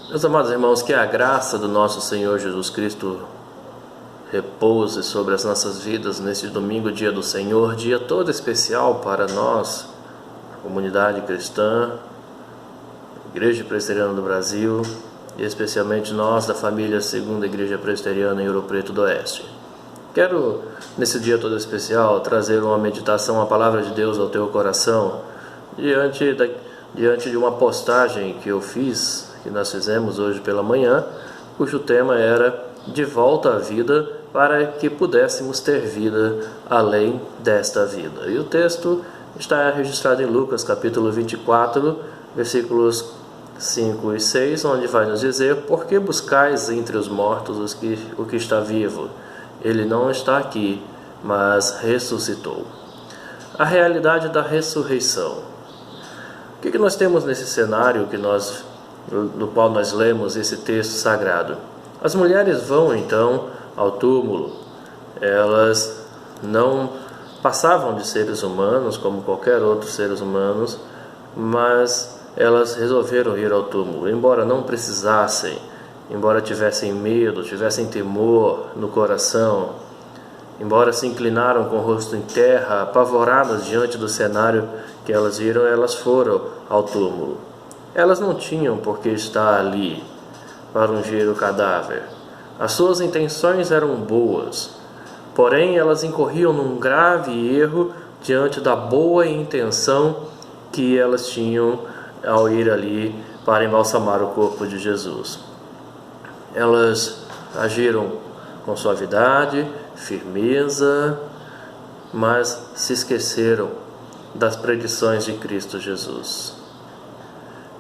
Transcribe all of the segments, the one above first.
Meus amados irmãos, que a graça do nosso Senhor Jesus Cristo repouse sobre as nossas vidas neste domingo, dia do Senhor, dia todo especial para nós, comunidade cristã, Igreja Presbiteriana do Brasil, e especialmente nós da família Segunda Igreja Presbiteriana em Ouro Preto do Oeste. Quero, nesse dia todo especial, trazer uma meditação, a palavra de Deus ao teu coração, diante de uma postagem que eu fiz, que nós fizemos hoje pela manhã, cujo tema era de volta à vida, para que pudéssemos ter vida além desta vida. E o texto está registrado em Lucas capítulo 24, versículos 5 e 6, onde vai nos dizer: por que buscais entre os mortos o que está vivo? Ele não está aqui, mas ressuscitou. A realidade da ressurreição. O que nós temos nesse cenário no qual nós lemos esse texto sagrado? As mulheres vão então ao túmulo. Elas não passavam de seres humanos como qualquer outro seres humanos, mas elas resolveram ir ao túmulo, embora não precisassem, embora tivessem medo, tivessem temor no coração, embora se inclinaram com o rosto em terra, apavoradas diante do cenário que elas viram, elas foram ao túmulo. Elas não tinham por que estar ali para ungir o cadáver. As suas intenções eram boas, porém elas incorriam num grave erro diante da boa intenção que elas tinham ao ir ali para embalsamar o corpo de Jesus. Elas agiram com suavidade, firmeza, mas se esqueceram das predições de Cristo Jesus.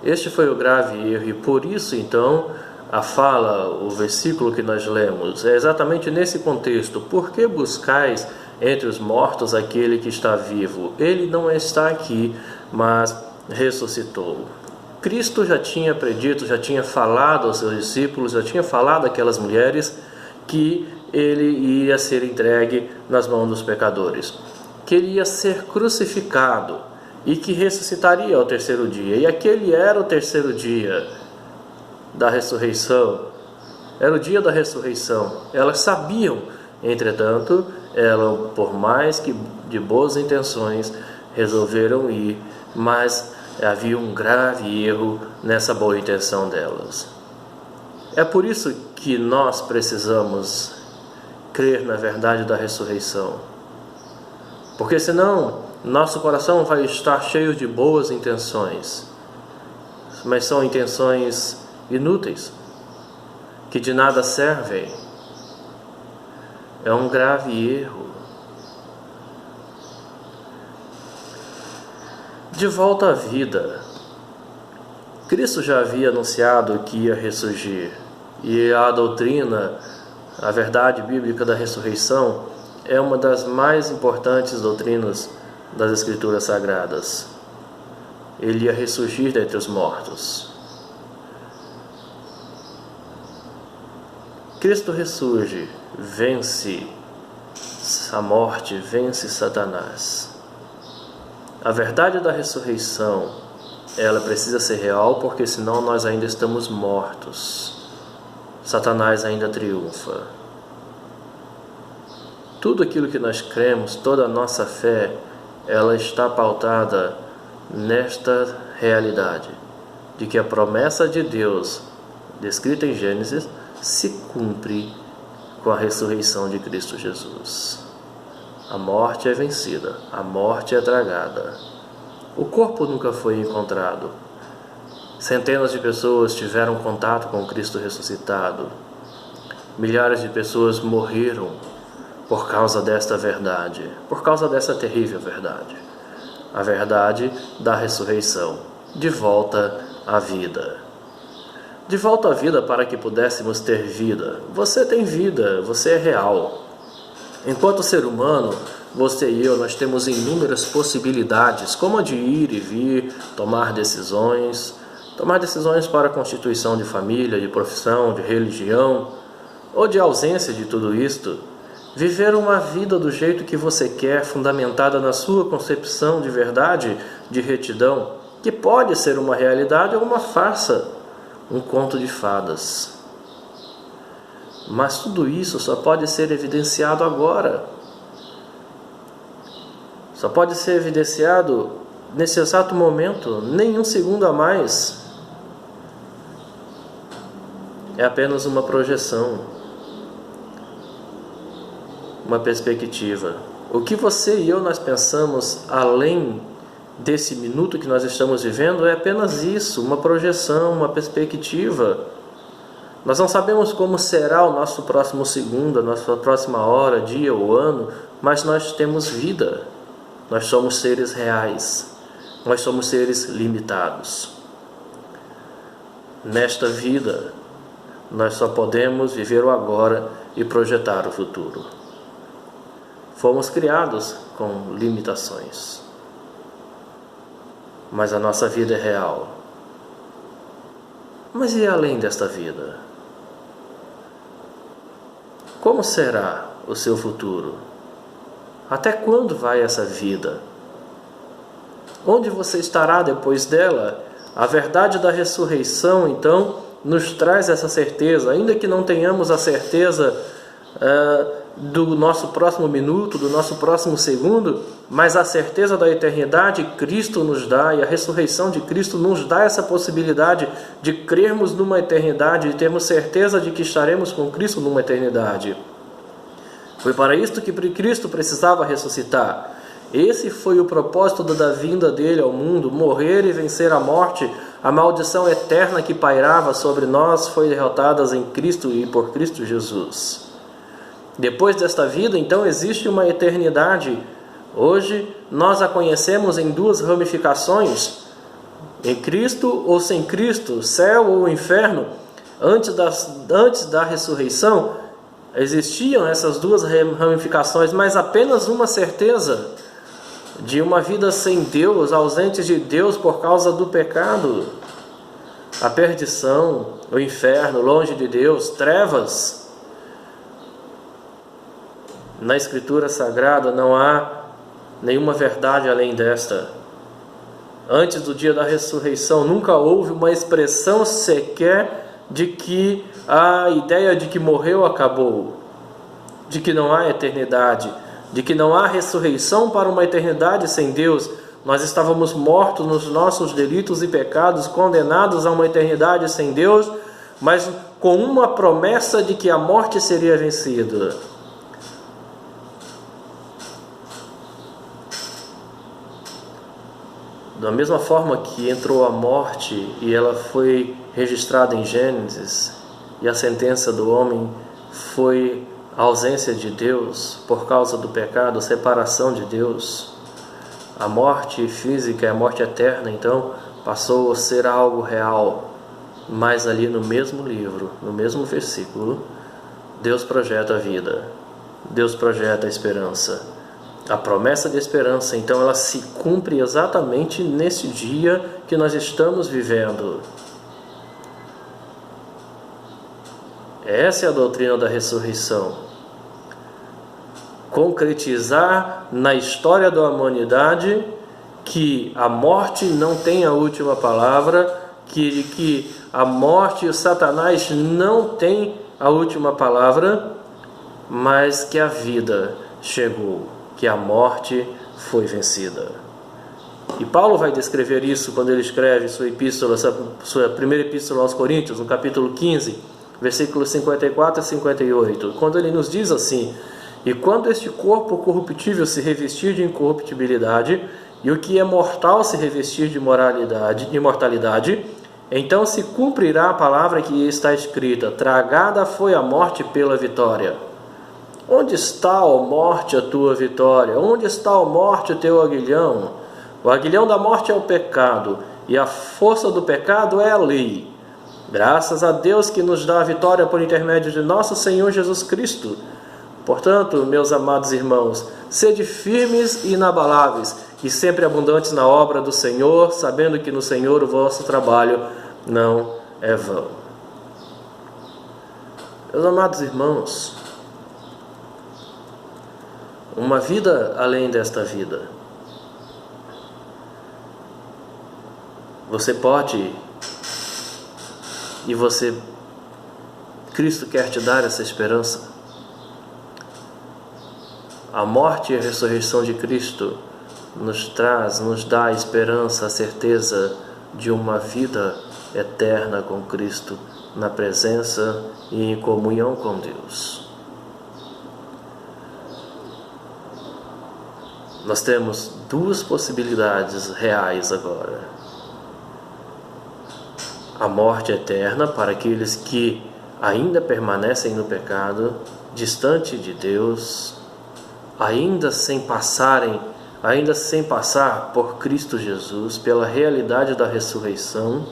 Este foi o grave erro, e por isso então a fala, o versículo que nós lemos, é exatamente nesse contexto: por que buscais entre os mortos aquele que está vivo? Ele não está aqui, mas ressuscitou. Cristo já tinha predito, já tinha falado aos seus discípulos, já tinha falado àquelas mulheres que ele ia ser entregue nas mãos dos pecadores, que ele ia ser crucificado e que ressuscitaria ao terceiro dia. E aquele era o terceiro dia da ressurreição, era o dia da ressurreição. Elas sabiam, entretanto, elas, por mais que de boas intenções, resolveram ir, mas havia um grave erro nessa boa intenção delas. É por isso que nós precisamos crer na verdade da ressurreição, porque senão nosso coração vai estar cheio de boas intenções, mas são intenções inúteis, que de nada servem. É um grave erro. De volta à vida. Cristo já havia anunciado que ia ressurgir, e a doutrina, a verdade bíblica da ressurreição é uma das mais importantes doutrinas das Escrituras Sagradas. Ele ia ressurgir dentre os mortos. Cristo ressurge, vence a morte, vence Satanás. A verdade da ressurreição, ela precisa ser real, porque senão nós ainda estamos mortos. Satanás ainda triunfa. Tudo aquilo que nós cremos, toda a nossa fé, ela está pautada nesta realidade, de que a promessa de Deus, descrita em Gênesis, se cumpre com a ressurreição de Cristo Jesus. A morte é vencida, a morte é tragada. O corpo nunca foi encontrado. Centenas de pessoas tiveram contato com Cristo ressuscitado. Milhares de pessoas morreram por causa desta verdade, por causa dessa terrível verdade. A verdade da ressurreição, de volta à vida. De volta à vida para que pudéssemos ter vida. Você tem vida, você é real. Enquanto ser humano, você e eu, nós temos inúmeras possibilidades, como a de ir e vir, tomar decisões para a constituição de família, de profissão, de religião, ou de ausência de tudo isto. Viver uma vida do jeito que você quer, fundamentada na sua concepção de verdade, de retidão, que pode ser uma realidade ou uma farsa, um conto de fadas. Mas tudo isso só pode ser evidenciado agora. Só pode ser evidenciado nesse exato momento, nem um segundo a mais. É apenas uma projeção, uma perspectiva. O que você e eu nós pensamos além desse minuto que nós estamos vivendo é apenas isso, uma projeção, uma perspectiva. Nós não sabemos como será o nosso próximo segundo, a nossa próxima hora, dia ou ano, mas nós temos vida. Nós somos seres reais. Nós somos seres limitados. Nesta vida, nós só podemos viver o agora e projetar o futuro. Fomos criados com limitações. Mas a nossa vida é real. Mas e além desta vida? Como será o seu futuro? Até quando vai essa vida? Onde você estará depois dela? A verdade da ressurreição, então, nos traz essa certeza, ainda que não tenhamos a certeza do nosso próximo minuto, do nosso próximo segundo, mas a certeza da eternidade Cristo nos dá, e a ressurreição de Cristo nos dá essa possibilidade de crermos numa eternidade, de termos certeza de que estaremos com Cristo numa eternidade. Foi para isto que Cristo precisava ressuscitar. Esse foi o propósito da vinda dele ao mundo, morrer e vencer a morte. A maldição eterna que pairava sobre nós foi derrotada em Cristo e por Cristo Jesus. Depois desta vida, então, existe uma eternidade. Hoje, nós a conhecemos em duas ramificações: em Cristo ou sem Cristo, céu ou inferno. Antes da ressurreição, existiam essas duas ramificações, mas apenas uma certeza de uma vida sem Deus, ausente de Deus por causa do pecado. A perdição, o inferno, longe de Deus, trevas. Na Escritura Sagrada não há nenhuma verdade além desta. Antes do dia da ressurreição, nunca houve uma expressão sequer de que a ideia de que morreu acabou, de que não há eternidade, de que não há ressurreição para uma eternidade sem Deus. Nós estávamos mortos nos nossos delitos e pecados, condenados a uma eternidade sem Deus, mas com uma promessa de que a morte seria vencida. Da mesma forma que entrou a morte e ela foi registrada em Gênesis, e a sentença do homem foi a ausência de Deus por causa do pecado, a separação de Deus, a morte física, a morte eterna, então, passou a ser algo real. Mas ali no mesmo livro, no mesmo versículo, Deus projeta a vida, Deus projeta a esperança. A promessa de esperança, então, ela se cumpre exatamente nesse dia que nós estamos vivendo. Essa é a doutrina da ressurreição. Concretizar na história da humanidade que a morte não tem a última palavra, que a morte e o Satanás não tem a última palavra, mas que a vida chegou, que a morte foi vencida. E Paulo vai descrever isso quando ele escreve sua primeira epístola aos Coríntios, no capítulo 15, versículos 54 e 58, quando ele nos diz assim: e quando este corpo corruptível se revestir de incorruptibilidade, e o que é mortal se revestir de imortalidade, então se cumprirá a palavra que está escrita: tragada foi a morte pela vitória. Onde está, ó morte, a tua vitória? Onde está, ó morte, o teu aguilhão? O aguilhão da morte é o pecado, e a força do pecado é a lei. Graças a Deus que nos dá a vitória por intermédio de nosso Senhor Jesus Cristo. Portanto, meus amados irmãos, sede firmes e inabaláveis, e sempre abundantes na obra do Senhor, sabendo que no Senhor o vosso trabalho não é vão. Meus amados irmãos, uma vida além desta vida. Você pode E Cristo quer te dar essa esperança. A morte e a ressurreição de Cristo nos dá a esperança, a certeza de uma vida eterna com Cristo, na presença e em comunhão com Deus. Nós temos duas possibilidades reais agora. A morte eterna para aqueles que ainda permanecem no pecado, distante de Deus, ainda sem passar por Cristo Jesus, pela realidade da ressurreição,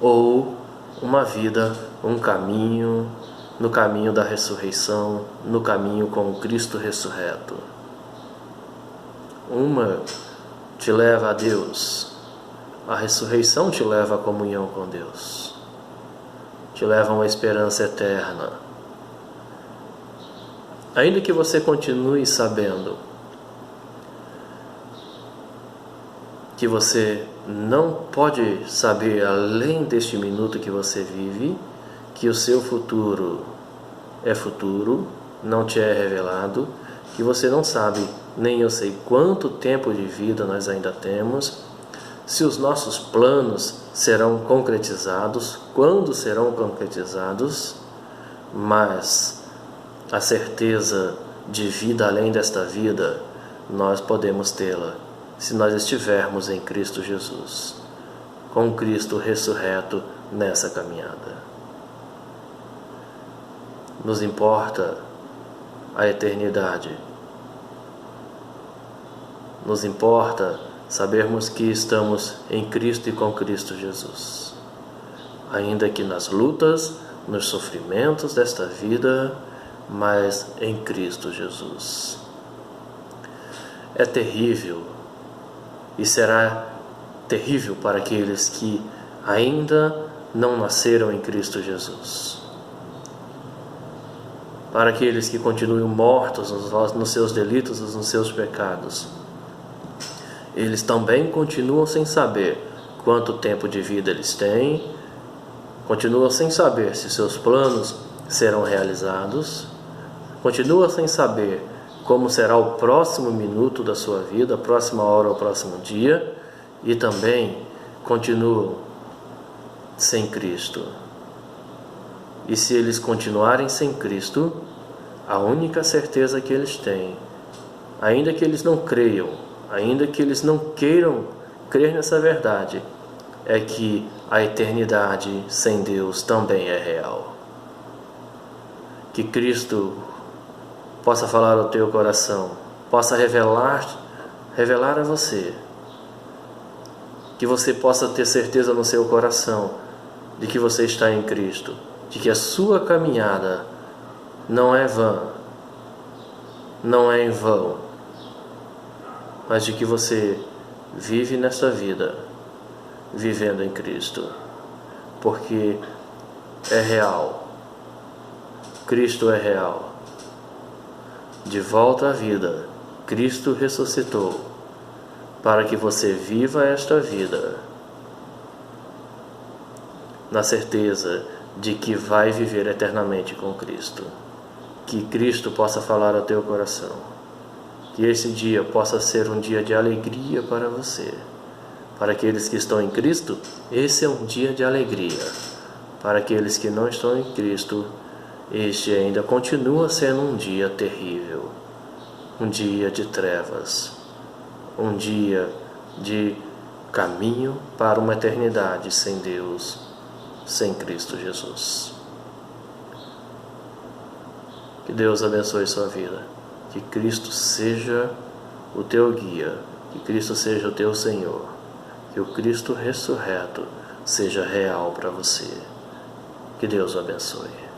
ou uma vida, um caminho, no caminho da ressurreição, no caminho com o Cristo ressurreto. Uma te leva a Deus, a ressurreição te leva à comunhão com Deus, te leva a uma esperança eterna. Ainda que você continue sabendo que você não pode saber além deste minuto que você vive, que o seu futuro é futuro, não te é revelado, que você não sabe, nem eu sei quanto tempo de vida nós ainda temos, se os nossos planos serão concretizados, quando serão concretizados, mas a certeza de vida além desta vida, nós podemos tê-la se nós estivermos em Cristo Jesus, com Cristo ressurreto nessa caminhada. Nos importa a eternidade. Nos importa sabermos que estamos em Cristo e com Cristo Jesus. Ainda que nas lutas, nos sofrimentos desta vida, mas em Cristo Jesus. É terrível e será terrível para aqueles que ainda não nasceram em Cristo Jesus. Para aqueles que continuam mortos nos seus delitos e nos seus pecados. Eles também continuam sem saber quanto tempo de vida eles têm, continuam sem saber se seus planos serão realizados, continuam sem saber como será o próximo minuto da sua vida, a próxima hora ou o próximo dia, e também continuam sem Cristo. E se eles continuarem sem Cristo, a única certeza que eles têm, ainda que eles não creiam, ainda que eles não queiram crer nessa verdade, é que a eternidade sem Deus também é real. Que Cristo possa falar ao teu coração, possa revelar a você, que você possa ter certeza no seu coração de que você está em Cristo, de que a sua caminhada não é vã, não é em vão, mas de que você vive nessa vida, vivendo em Cristo, porque é real, Cristo é real. De volta à vida, Cristo ressuscitou, para que você viva esta vida, na certeza de que vai viver eternamente com Cristo. Que Cristo possa falar ao teu coração, que esse dia possa ser um dia de alegria para você. Para aqueles que estão em Cristo, esse é um dia de alegria. Para aqueles que não estão em Cristo, este ainda continua sendo um dia terrível, um dia de trevas, um dia de caminho para uma eternidade sem Deus, sem Cristo Jesus. Que Deus abençoe sua vida, que Cristo seja o teu guia, que Cristo seja o teu Senhor, que o Cristo ressurreto seja real para você. Que Deus o abençoe.